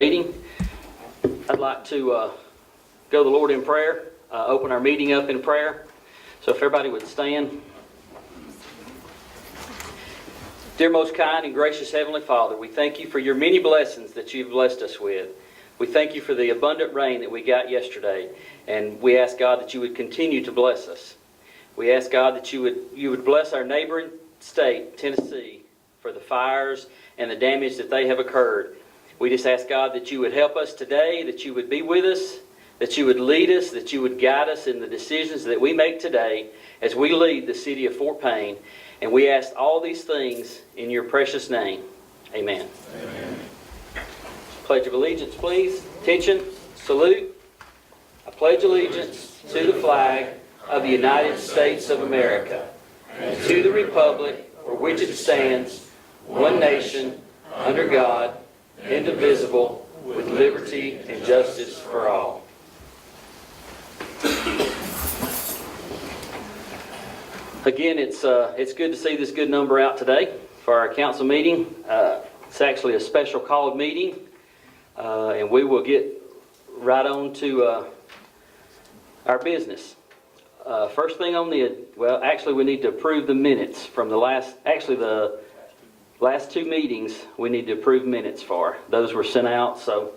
Meeting. I'd like to go to the Lord in prayer, open our meeting up in prayer. So if everybody would stand. Dear most kind and gracious Heavenly Father, we thank you for your many blessings that you've blessed us with. We thank you for the abundant rain that we got yesterday, and we ask God that you would continue to bless us. We ask God that you would bless our neighboring state, Tennessee, for the fires and the damage that they have occurred. We just ask God that you would help us today, that you would be with us, that you would lead us, that you would guide us in the decisions that we make today as we lead the City of Fort Payne. And we ask all these things in your precious name. Amen. Amen. Pledge of allegiance, please. Attention. Salute. I pledge allegiance to the flag of the United States of America and to the republic for which it stands, one nation, under God, indivisible, with liberty and justice for all. Again, it's good to see this good number out today for our council meeting. It's actually a special called meeting, and we will get right on to our business. First thing on actually we need to approve the minutes from the last two meetings. We need to approve minutes for. Those were sent out, so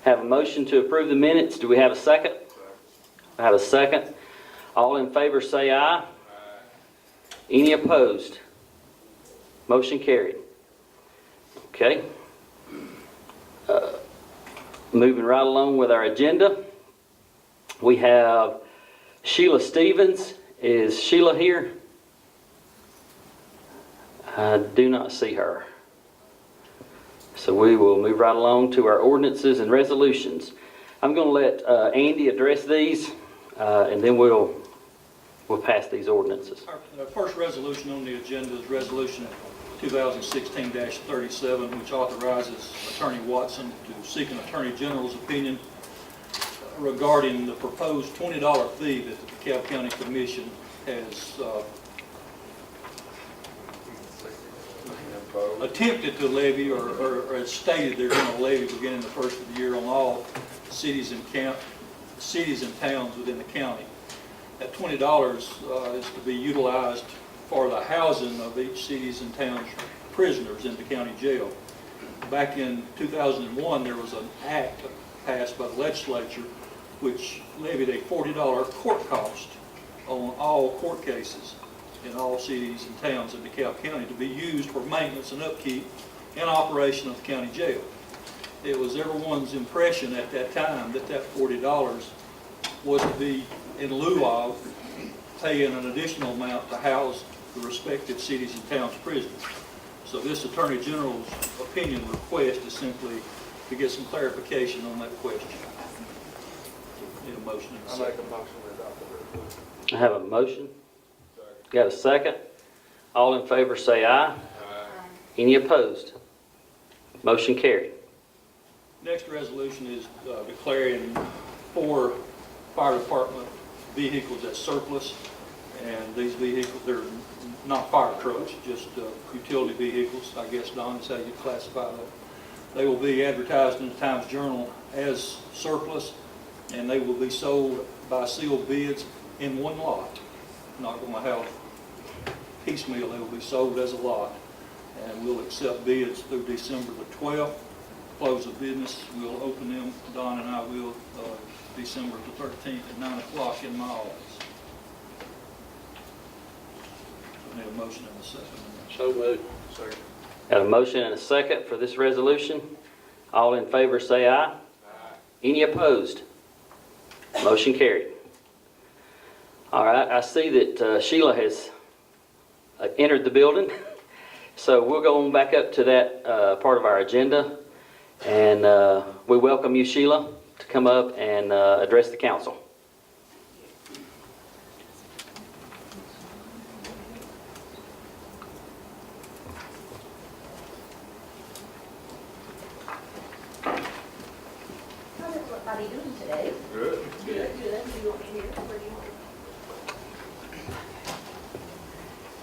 have a motion to approve the minutes. Do we have a second? I have a second. All in favor say aye. Any opposed? Motion carried. Okay. Moving right along with our agenda. We have Sheila Stevens. Is Sheila here? I do not see her. So we will move right along to our ordinances and resolutions. I'm going to let Andy address these, and then we'll pass these ordinances. Our first resolution on the agenda is Resolution 2016-37, which authorizes Attorney Watson to seek an Attorney General's opinion regarding the proposed $20 fee that the DeKalb County Commission has attempted to levy, or has stated they're going to levy beginning the first of the year on all cities and towns within the county. That $20 is to be utilized for the housing of each city's and town's prisoners in the county jail. Back in 2001, there was an act passed by the legislature which levied a $40 court cost on all court cases in all cities and towns in DeKalb County to be used for maintenance and upkeep and operation of the county jail. It was everyone's impression at that time that that $40 was to be in lieu of paying an additional amount to house the respective cities and towns prisoners. So this Attorney General's opinion request is simply to get some clarification on that question. Need a motion and a second. I make a motion to adopt the resolution. I have a motion. Got a second? All in favor say aye. Aye. Any opposed? Motion carried. Next resolution is declaring 4 fire department vehicles as surplus, and these vehicles, they're not fire trucks, just utility vehicles. I guess, Don, is how you classify that. They will be advertised in the Times Journal as surplus, and they will be sold by sealed bids in one lot. Not going to have piecemeal. They will be sold as a lot, and we'll accept bids through December the 12th. Close of business, we'll open them, Don and I will, December the 13th at 9 o'clock in my office. So I need a motion and a second. So moved. Second. Got a motion and a second for this resolution. All in favor say aye. Aye. Any opposed? Motion carried. All right, I see that Sheila has entered the building. So we'll go on back up to that part of our agenda. And we welcome you, Sheila, to come up and address the council. How's everybody doing today? Good. Good. Do you want me here? Where do you want me?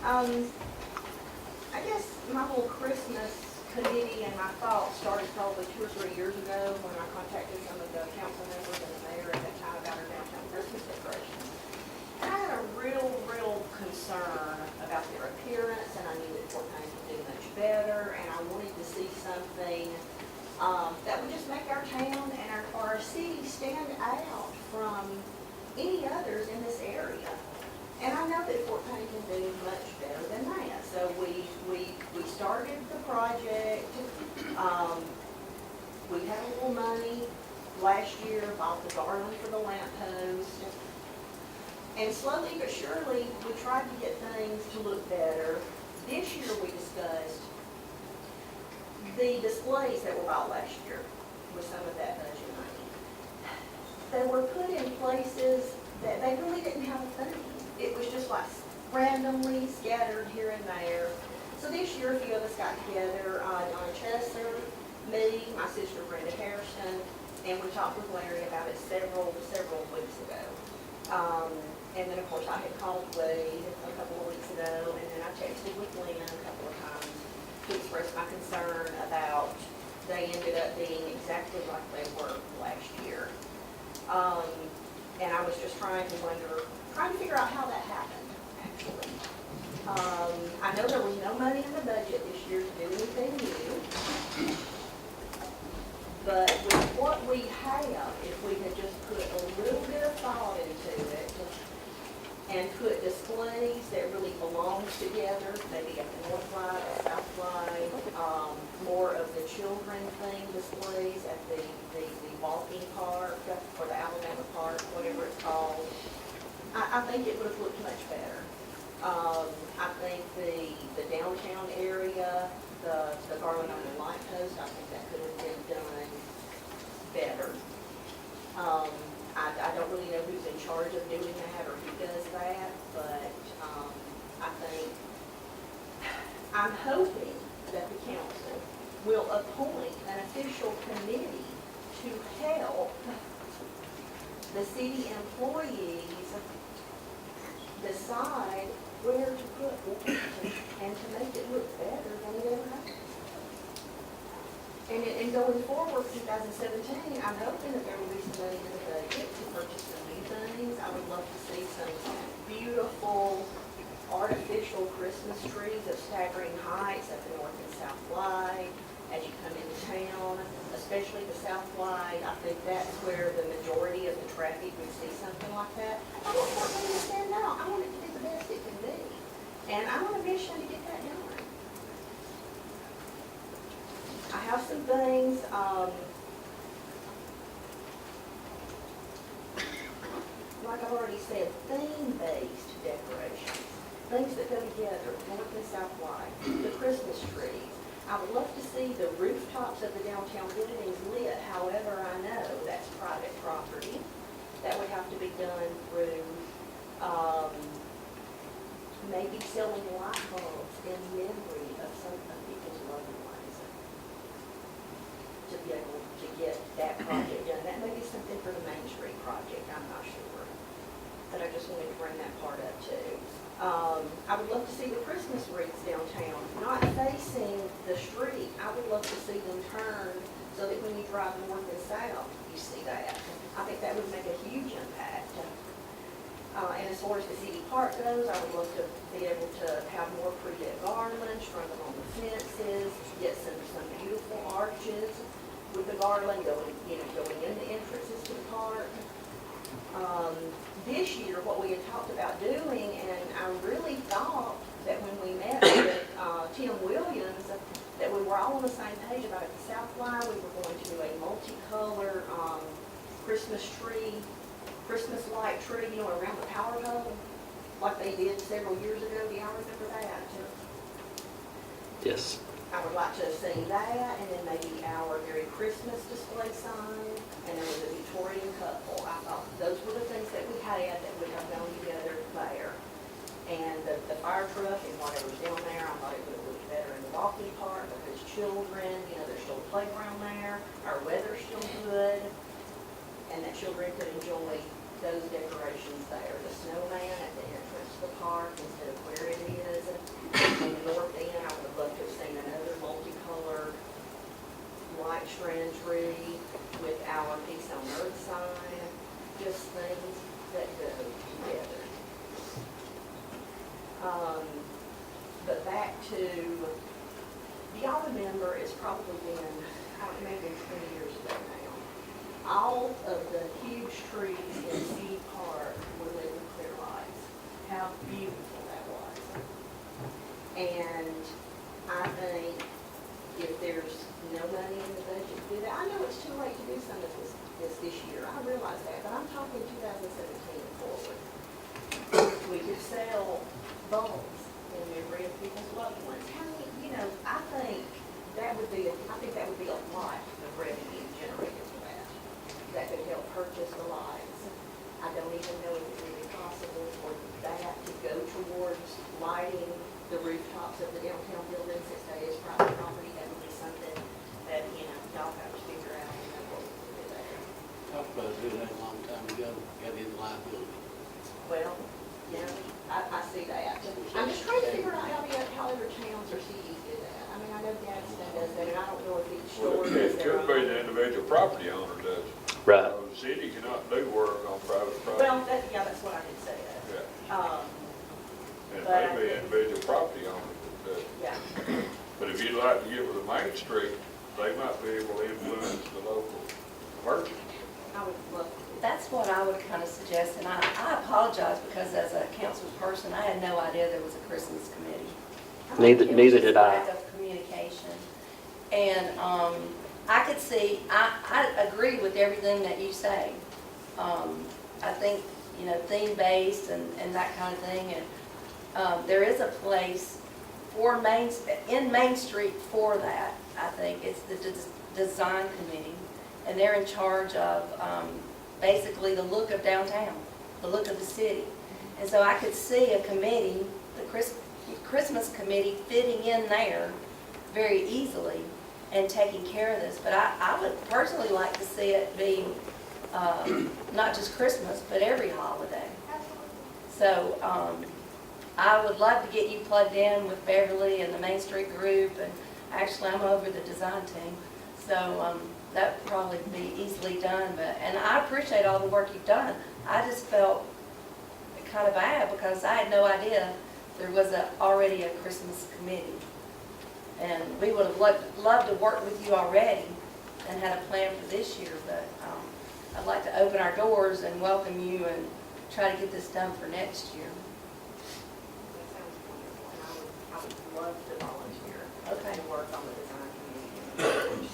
I guess my whole Christmas committee and my thoughts started probably 2 or 3 years ago when I contacted some of the council members and the mayor at that time about our downtown Christmas decorations. And I had a real concern about their appearance, and I knew that Fort Payne could do much better, and I wanted to see something that would just make our town and our city stand out from any others in this area. And I know that Fort Payne can do much better than that. So we started the project. We had a little money last year, bought the garland for the lamppost. And slowly but surely, we tried to get things to look better. This year we discussed the displays that were bought last year with some of that budget money. They were put in places that they really didn't have a theme. It was just like randomly scattered here and there. So this year, a few of us got together, Donna Chesser, me, my sister Brenda Harrison, and we talked with Larry about it several weeks ago. And then, of course, I had called Wade a couple of weeks ago, and then I texted with Lynn a couple of times to express my concern about they ended up being exactly like they were last year. And I was just trying to figure out how that happened, actually. I know there was no money in the budget this year to do anything new. But with what we have, if we had just put a little bit of thought into it and put displays that really belong together, maybe at the north side, the south side, more of the children-themed displays at the walking park or the Alabama Park, whatever it's called, I think it would have looked much better. I think the downtown area, the garland on the light post, I think that could have been done better. I don't really know who's in charge of doing that or who does that, but I'm hoping that the council will appoint an official committee to help the city employees decide where to put what and to make it look better than it ever has. And going forward, 2017, I'm hoping that there will be some money in the budget to purchase some new things. I would love to see some beautiful artificial Christmas trees of staggering heights at the north and south glide as you come into town, especially the south glide. I think that's where the majority of the traffic would see something like that. I want Fort Payne to stand out. I want it to be the best it can be. And I'm on a mission to get that done. I have some things, like I've already said, theme-based decorations, things that go together, north and south line, the Christmas trees. I would love to see the rooftops of the downtown buildings lit. However, I know that's private property. That would have to be done through maybe selling light bulbs in memory of some of people's loved ones to be able to get that project done. That may be something for the Main Street project, I'm not sure. But I just wanted to bring that part up too. I would love to see the Christmas wreaths downtown, not facing the street. I would love to see them turned so that when you drive north and south, you see that. I think that would make a huge impact. And as far as the city park goes, I would love to be able to have more pretty garlands strung along the fences, get some beautiful arches with the garland going in the entrances to the park. This year, what we had talked about doing, and I really thought that when we met with Tim Williams, that we were all on the same page about it. At the South Line, we were going to do a multicolored Christmas light tree, around the power pole, like they did several years ago. Do y'all remember that? Yes. I would like to see that, and then maybe our Merry Christmas display sign, and there was a Victorian couple. I thought those were the things that we had that would have gone together there. And the fire truck and whatever's down there, I thought it would have looked better in the walking park because children, there's still a playground there, our weather's still good, and that children could enjoy those decorations there. The snowman at the entrance to the park instead of where it is. On the north end, I would love to have seen another multicolored light strand tree remember, it's probably been, I don't know, maybe 20 years ago now. All of the huge trees in City Park were lit with clear lights. How beautiful that was. And I think if there's no money in the budget to do that, I know it's too late to do some of this year. I realize that, but I'm talking 2017 forward. We could sell bulbs in memory of people's loved ones. How many, I think that would be, a lot of revenue generated for that. That could help purchase the lights. I don't even know if it would be possible for that to go towards lighting the rooftops of the downtown buildings if that is private property. That would be something that, y'all have to figure out what we can do there. Talked about doing that a long time ago, got into liability. Well, I see that. I'm just trying to figure out how the other towns or cities do that. I mean, I know Gadsden does that, and I don't know if each store Well, does it their could be own. the individual property owner does. Right. The city cannot do work on private property. Well, that's what I did say that. Yeah. And it but I may be think- individual property owner that does. Yeah. But if you'd like to get with the Main Street, they might be able to influence the local merchants. I would love to do that. That's what I would kind of suggest, and I apologize because as a council person, I had no idea there was a Christmas committee. Neither It was just did I. lack of communication. And I could see, I agree with everything that you say. I think, theme-based and that kind of thing, and there is a place for in Main Street for that, I think. It's the design committee, and they're in charge of basically the look of downtown, the look of the city. And so I could see a committee, the Christmas committee fitting in there very easily and taking care of this. But I would personally like to see it be not just Christmas, but every holiday. So I would love to get you plugged in with Beverly and the Main Street group, and actually I'm over the design team. So that would probably be easily done, and I appreciate all the work you've done. I just felt kind of bad because I had no idea there was already a Christmas committee. And we would have loved to work with you already and had a plan for this year, but I'd like to open our doors and welcome you and try to get this done for next year. That sounds wonderful, and I would love to volunteer Okay. to work on the design committee.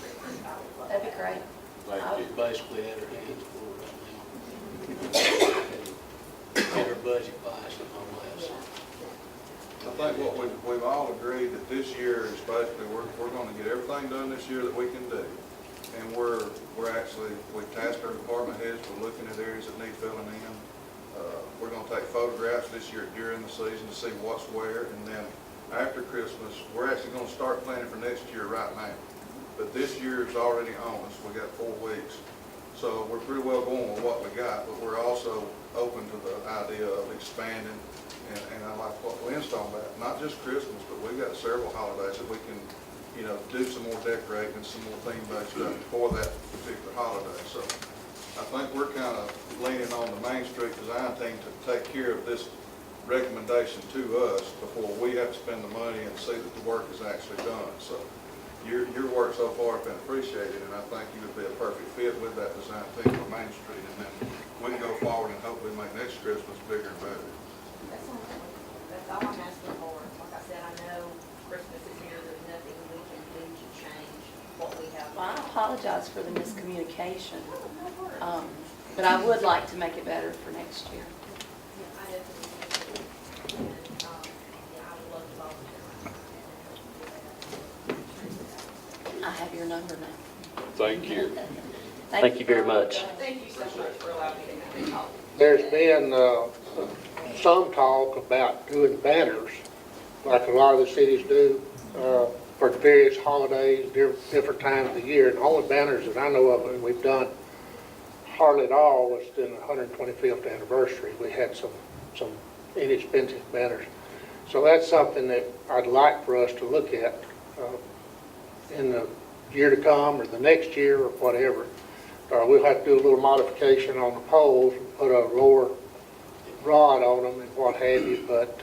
I would love That'd be that. great. Like, basically had her hands full right now. Get her budget passed and all that. Yeah. I think what we've all agreed that this year is basically, we're gonna get everything done this year that we can do. And we've tasked our department heads for looking at areas that need filling in. We're gonna take photographs this year during the season to see what's where, and then after Christmas, we're actually gonna start planning for next year right now. But this year is already on us, we got 4 weeks. So we're pretty well going with what we got, but we're also open to the idea of expanding. And I like what Lynn's talking about, not just Christmas, but we've got several holidays that we can, do some more decorating and some more theme-based stuff for that particular holiday. So I think we're kind of leaning on the Main Street design team to take care of this recommendation to us before we have to spend the money and see that the work is actually done. So your work so far has been appreciated, and I think you would be a perfect fit with that design team for Main Street. And then we can go forward and hopefully make next Christmas bigger and better. That sounds wonderful. That's all I'm asking for. Like I said, I know Christmas is here, there's nothing we can do to change what we have. Well, I apologize for the miscommunication, Oh, no worries. but I would like to make it better for next year. Yeah, I definitely do. And, I would love to volunteer. I have your number now. Thank you. Thank you very much. Thank you so much for allowing me to come. There's been some talk about doing banners, like a lot of the cities do, for various holidays, different times of the year. And the only banners that I know of that we've done hardly at all was in the 125th anniversary. We had some inexpensive banners. So that's something that I'd like for us to look at in the year to come or the next year or whatever. We'll have to do a little modification on the poles, and put a lower rod on them and what have you, but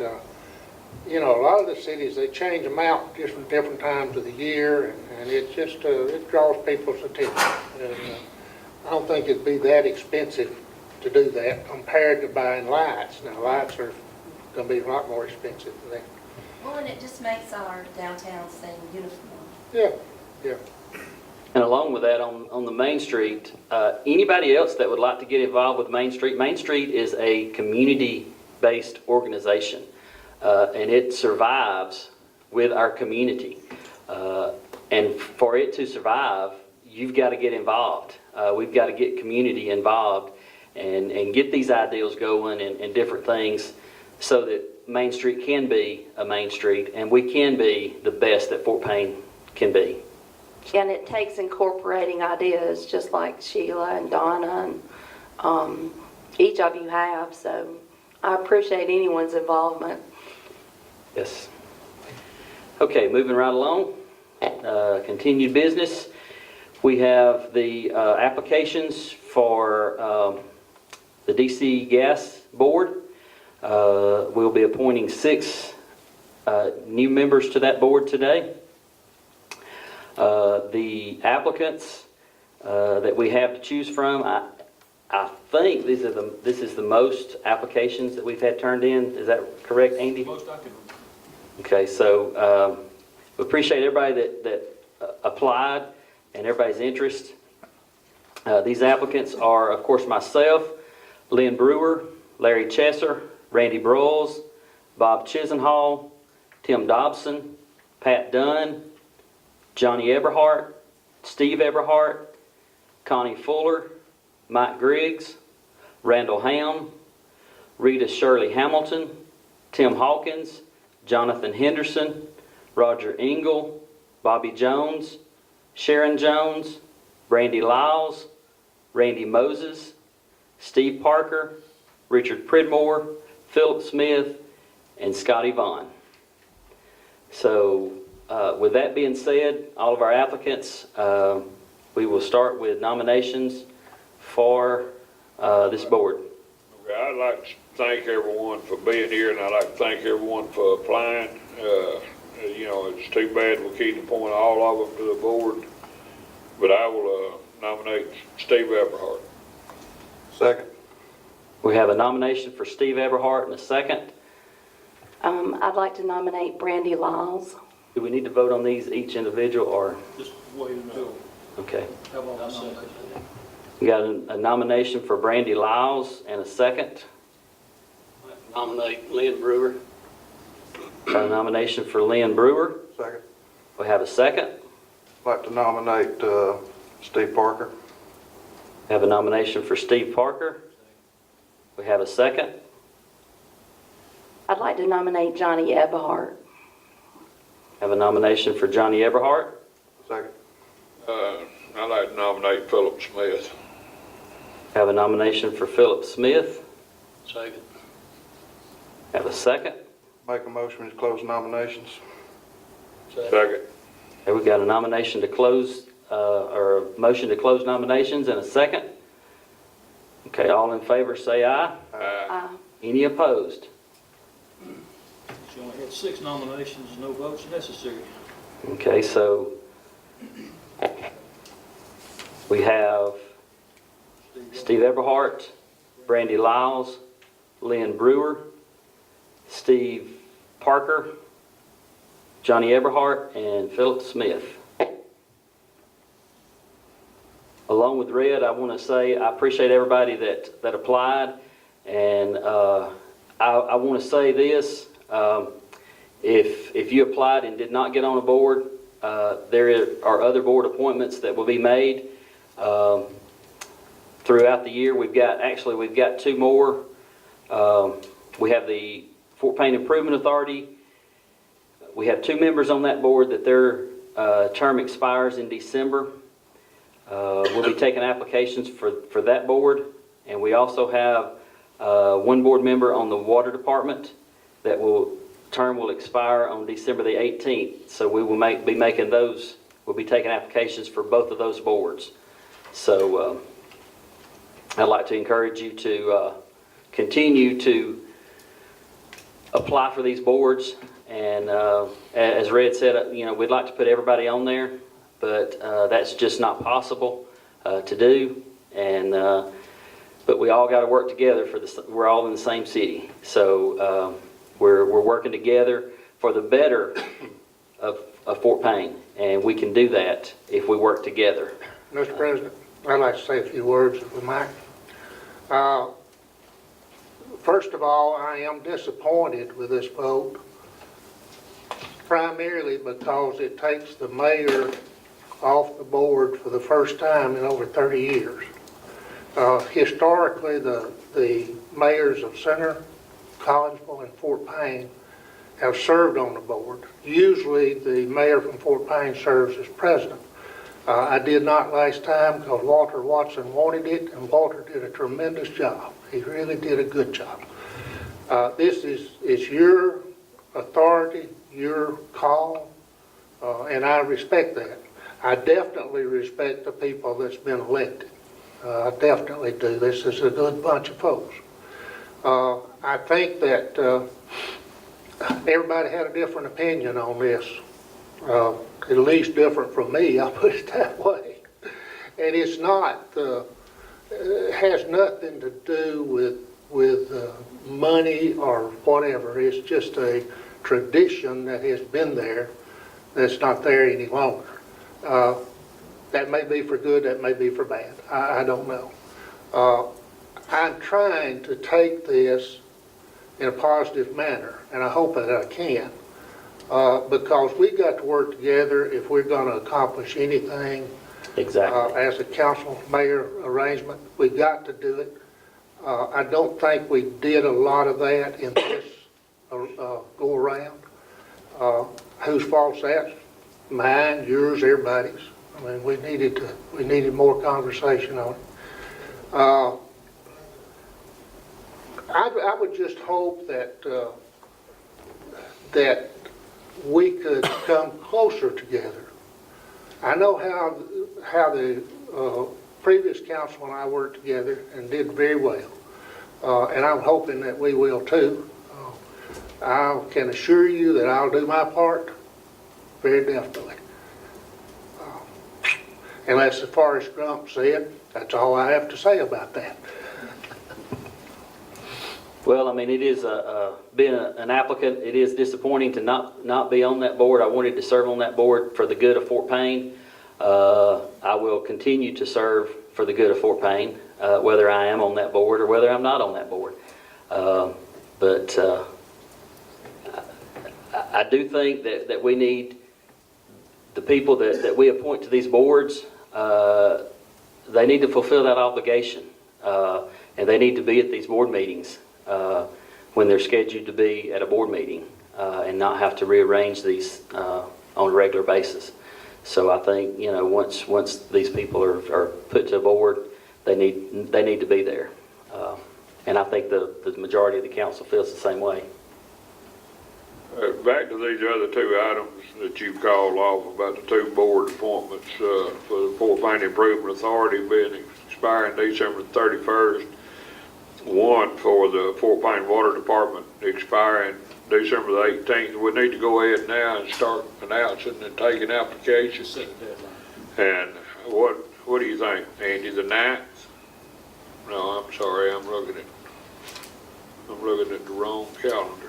you know, a lot of the cities, they change them out just from different times of the year, and it just, it draws people's attention. And I don't think it'd be that expensive to do that compared to buying lights. Now, lights are gonna be a lot more expensive than that. Well, and it just makes our downtown seem uniform. Yeah, yeah. And along with that, on the Main Street, anybody else that would like to get involved with Main Street is a community-based organization, and it survives with our community. And for it to survive, you've got to get involved. We've got to get community involved and get these ideals going and different things so that Main Street can be a Main Street and we can be the best that Fort Payne can be. And it takes incorporating ideas, just like Sheila and Donna and each of you have, so I appreciate anyone's involvement. Yes. Okay, moving right along. Continued business. We have the applications for the DC Gas Board. We'll be appointing 6 new members to that board today. The applicants that we have to choose from, I think this is the most applications that we've had turned in. Is that correct, Andy? Most I can. Okay, so we appreciate everybody that applied and everybody's interest. These applicants are, of course, myself, Lynn Brewer, Larry Chesser, Randy Broyles, Bob Chisenhall, Tim Dobson, Pat Dunn, Johnny Eberhart, Steve Eberhart, Connie Fuller, Mike Griggs, Randall Ham, Rita Shirley Hamilton, Tim Hawkins, Jonathan Henderson, Roger Engel, Bobby Jones, Sharon Jones, Brandy Lyles, Randy Moses, Steve Parker, Richard Pridmore, Philip Smith, and Scotty Vaughn. So with that being said, all of our applicants, we will start with nominations for this board. Okay, I'd like to thank everyone for being here, and I'd like to thank everyone for applying. You know, it's too bad we can't appoint all of them to the board, but I will nominate Steve Eberhart. Second. We have a nomination for Steve Eberhart and a second. I'd like to nominate Brandy Lyles. Do we need to vote on these each individual or? Just wait until, Okay. have all the nominations. We got a nomination for Brandy Lyles and a second. Nominate Lynn Brewer. Got a nomination for Lynn Brewer. Second. We have a second. I'd like to nominate Steve Parker. We have a nomination for Steve Parker. We have a second. I'd like to nominate Johnny Eberhart. Have a nomination for Johnny Eberhart. Second. I'd like to nominate Philip Smith. Have a nomination for Philip Smith. Second. Have a second. Make a motion to close nominations. Second. Okay, we got a nomination to close, or a motion to close nominations and a second. Okay, all in favor say aye. Any opposed? You only had 6 nominations, no votes necessary. Okay, so we have Steve Eberhart, Brandy Lyles, Lynn Brewer, Steve Parker, Johnny Eberhart, and Philip Smith. Along with Red, I want to say I appreciate everybody that applied, and I want to say this. If you applied and did not get on a board, there are other board appointments that will be made throughout the year. We've got 2 more. We have the Fort Payne Improvement Authority. We have 2 members on that board that their term expires in December. We'll be taking applications for that board, and we also have 1 board member on the Water Department that term will expire on December the 18th. So we will be making those. We'll be taking applications for both of those boards. So I'd like to encourage you to continue to apply for these boards. And as Red said, we'd like to put everybody on there, but that's just not possible to do. And but we all got to work together we're all in the same city. So we're working together for the better of Fort Payne, and we can do that if we work together. Mr. President, I'd like to say a few words if we might. First of all, I am disappointed with this vote, primarily because it takes the mayor off the board for the first time in over 30 years. Historically, the mayors of Center, Collinsville, and Fort Payne have served on the board. Usually, the mayor from Fort Payne serves as president. I did not last time because Walter Watson wanted it, and Walter did a tremendous job. He really did a good job. This is your authority, your call, and I respect that. I definitely respect the people that's been elected. I definitely do. This is a good bunch of folks. I think that everybody had a different opinion on this, at least different from me, I'll put it that way. And it's not, it has nothing to do with money or whatever. It's just a tradition that has been there that's not there any longer. That may be for good, that may be for bad. I don't know. I'm trying to take this in a positive manner, and I hope that I can, because we got to work together if we're going to accomplish anything. Exactly. As a council-mayor arrangement, we got to do it. I don't think we did a lot of that in this go-around. Whose fault's that? Mine, yours, everybody's. I mean, we needed more conversation on it. I would just hope that that we could come closer together. I know how the previous council and I worked together and did very well, and I'm hoping that we will too. I can assure you that I'll do my part very definitely. And that's as far as Grump said. That's all I have to say about that. Well, I mean, it is being an applicant, it is disappointing to not be on that board. I wanted to serve on that board for the good of Fort Payne. I will continue to serve for the good of Fort Payne, whether I am on that board or whether I'm not on that board. But I do think that we need the people that we appoint to these boards, they need to fulfill that obligation. And they need to be at these board meetings when they're scheduled to be at a board meeting, and not have to rearrange these on a regular basis. So I think, once these people are put to a board, they need to be there. And I think the majority of the council feels the same way. Back to these other two items that you called off about the two board appointments for the Fort Payne Improvement Authority being expiring December 31st. One for the Fort Payne Water Department expiring December the 18th. We need to go ahead now and start announcing and taking applications. Set a deadline. And what do you think, Andy, the 9th? No, I'm sorry, I'm looking at the wrong calendar.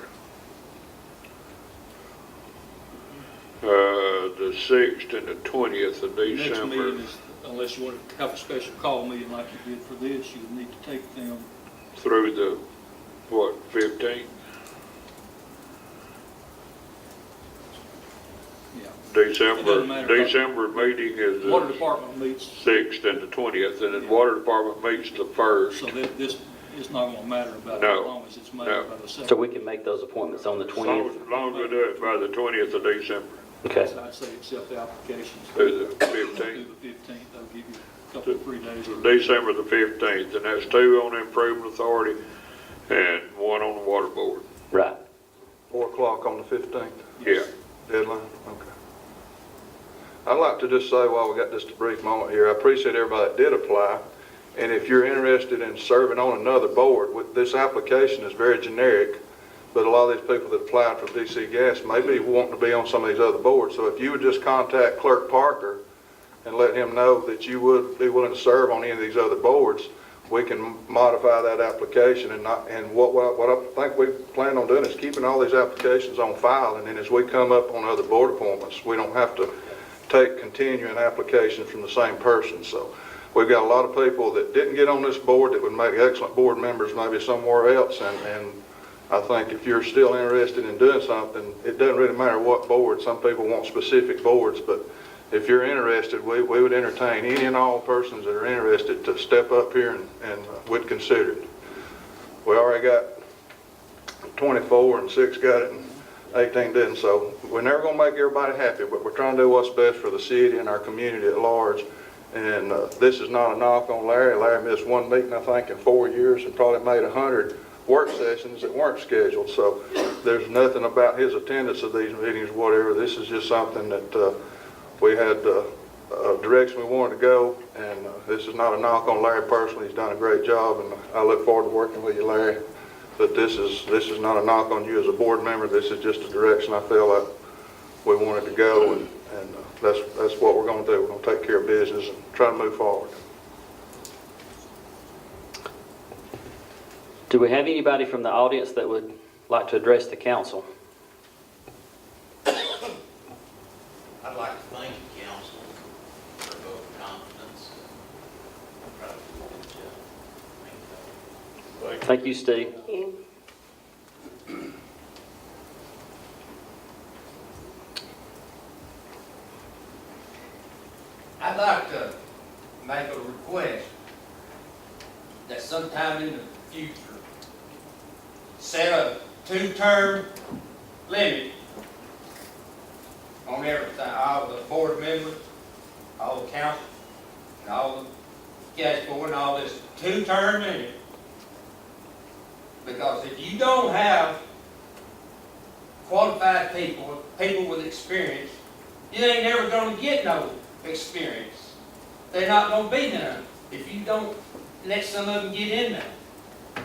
The 6th and the 20th of Next December. meeting is, unless you want to have a special call meeting like you did for this, you would need to take them. Through the, 15th? Yeah. It doesn't December meeting is The water the department meets, 6th and the 20th, and the Yeah. water department meets the 1st. so that this is not going to matter about it No. as long as it's made No. by the second. So we can make those appointments on the As 20th. long as we do it by the 20th of December, Okay. So I'd say accept the applications through the through 15th. the 15th. That'll give you a couple of 3 days. December the 15th, and that's 2 on the Improvement Authority and 1 on the Water Board. Right. 4 o'clock on the 15th, Yeah. deadline, okay. I'd like to just say while we got just a brief moment here, I appreciate everybody that did apply. And if you're interested in serving on another board, this application is very generic, but a lot of these people that applied for DC Gas may be wanting to be on some of these other boards. So if you would just contact Clerk Parker and let him know that you would be willing to serve on any of these other boards, we can modify that application and what I think we plan on doing is keeping all these applications on file, and then as we come up on other board appointments, we don't have to take continuing applications from the same person. So we've got a lot of people that didn't get on this board that would make excellent board members maybe somewhere else, and I think if you're still interested in doing something, it doesn't really matter what board. Some people want specific boards, but if you're interested, we would entertain any and all persons that are interested to step up here and would consider it. We already got 24 and 6 got it and 18 didn't, so we're never going to make everybody happy, but we're trying to do what's best for the city and our community at large. And this is not a knock on Larry. Larry missed one meeting, I think, in 4 years and probably made 100 work sessions that weren't scheduled. So there's nothing about his attendance of these meetings, whatever. This is just something that we had a direction we wanted to go, and this is not a knock on Larry personally. He's done a great job, and I look forward to working with you, Larry. But this is not a knock on you as a board member. This is just a direction I feel like we wanted to go, and that's what we're going to do. We're going to take care of business and try to move forward. Do we have anybody from the audience that would like to address the council? I'd like to thank the council for a vote of confidence. Try to do a good job. Thank you, Steve. I'd like to make a request that sometime in the future, set a 2-term limit on everything, all the board members, all the council, and all the gas board, and all this 2-term limit. Because if you don't have qualified people with experience, you ain't never gonna get no experience. They're not gonna be none if you don't let some of them get in there.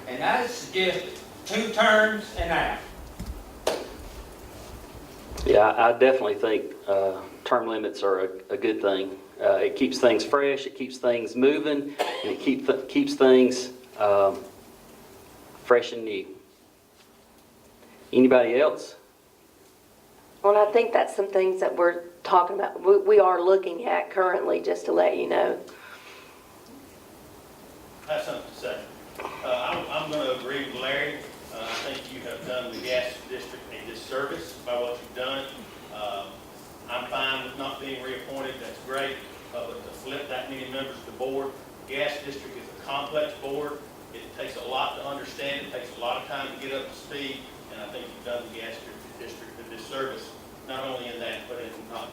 And I suggest 2 terms and out. Yeah, I definitely think term limits are a good thing. It keeps things fresh, it keeps things moving, and it keeps things fresh and new. Anybody else? Well, I think that's some things that we're talking about, we are looking at currently, just to let you know. I have something to say. I'm going to agree with Larry. I think you have done the gas district a disservice by what you've done. I'm fine with not being reappointed. That's great. But to flip that many members of the board, gas district is a complex board. It takes a lot to understand. It takes a lot of time to get up to speed. And I think you've done the gas district a disservice, not only in that, but in not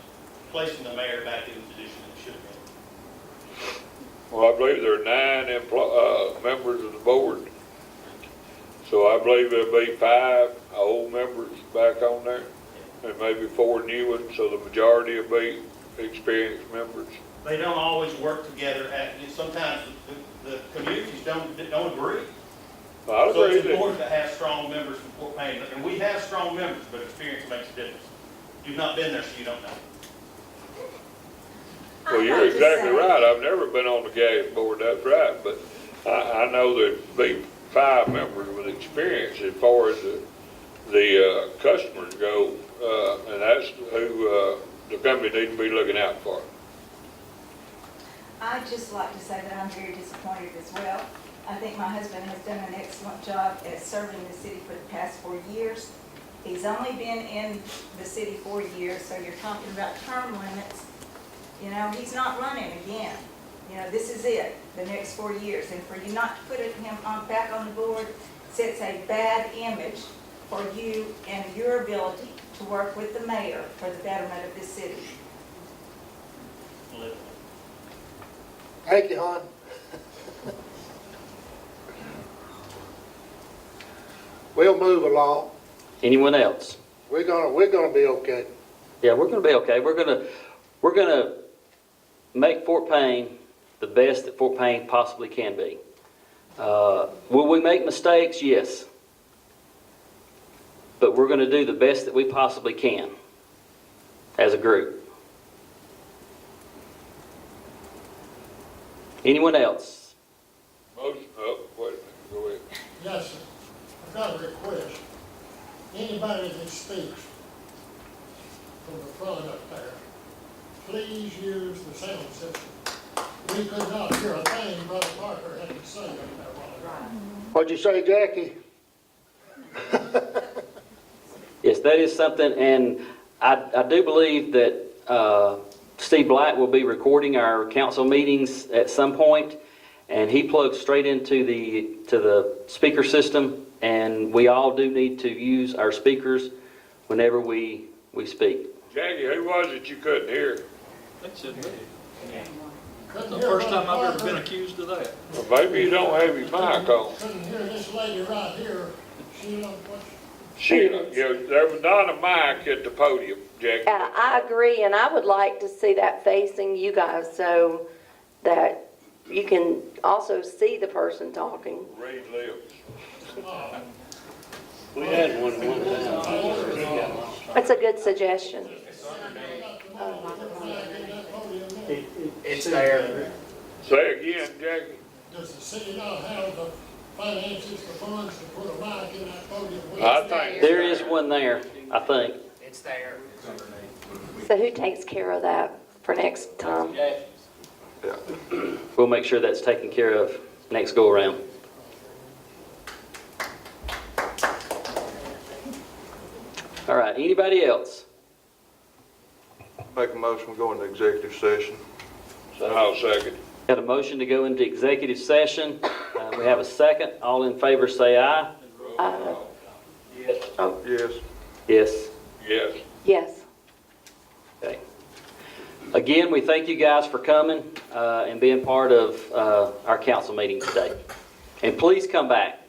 placing the mayor back in the position that he should have been. Well, I believe there are 9 members of the board. So I believe there'll be 5 old members back on there, and maybe 4 new ones, so the majority will be experienced members. They don't always work together. Sometimes the communities don't agree. I So agree it's that, important to have strong members from Fort Payne, and we have strong members, but experience makes a difference. You've not been there, so you don't know. well, you're exactly right. I've never been on the gas board, that's right, but I know there'd be 5 members with experience as far as the customers go, and that's who the company needs to be looking out for. I'd just like to say that I'm very disappointed as well. I think my husband has done an excellent job at serving the city for the past 4 years. He's only been in the city 4 years, so you're talking about term limits. You know, he's not running again. You know, this is it, the next 4 years. And for you not to put him back on the board sets a bad image for you and your ability to work with the mayor for the betterment of this city. Thank you, hon. We'll move along. Anyone else? We're gonna be okay. Yeah, we're going to be okay. We're going to make Fort Payne the best that Fort Payne possibly can be. Will we make mistakes? Yes. but we're going to do the best that we possibly can as a group. Anyone else? Motion, oh, wait a minute, go ahead. Yes, sir. I've got a request. Anybody that speaks from the front up there, please use the sound system. We could not hear a thing Brother Parker had to say up there while ago. What'd you say, Jackie? Yes, that is something, and I do believe that Steve Black will be recording our council meetings at some point, and he plugs straight into the speaker system, and we all do need to use our speakers whenever we speak. Jackie, who was it you couldn't hear? That's it, me. Couldn't The hear first time Brother I've ever been Parker. accused of that. Well, maybe you don't have your mic on. Couldn't hear this lady right here. Sheila, what's Sheila, there was not a mic at the podium, Jackie. Yeah, I agree, and I would like to see that facing you guys so that you can also see the person talking. Reed lips. We had one time. That's a good suggestion. It's there. Say again, Jackie. Does the city not have the finances, the funds to put a mic in that podium? I think. There is one there, I think. It's there. So who takes care of that for next time? We'll make sure that's taken care of next go-around. All right, anybody else? Make a motion, we go into executive session. I'll second. Got a motion to go into executive session. We have a second. All in favor say aye. Yes. Yes. Yes. Yes. Okay. Again, we thank you guys for coming and being part of our council meeting today. And please come back.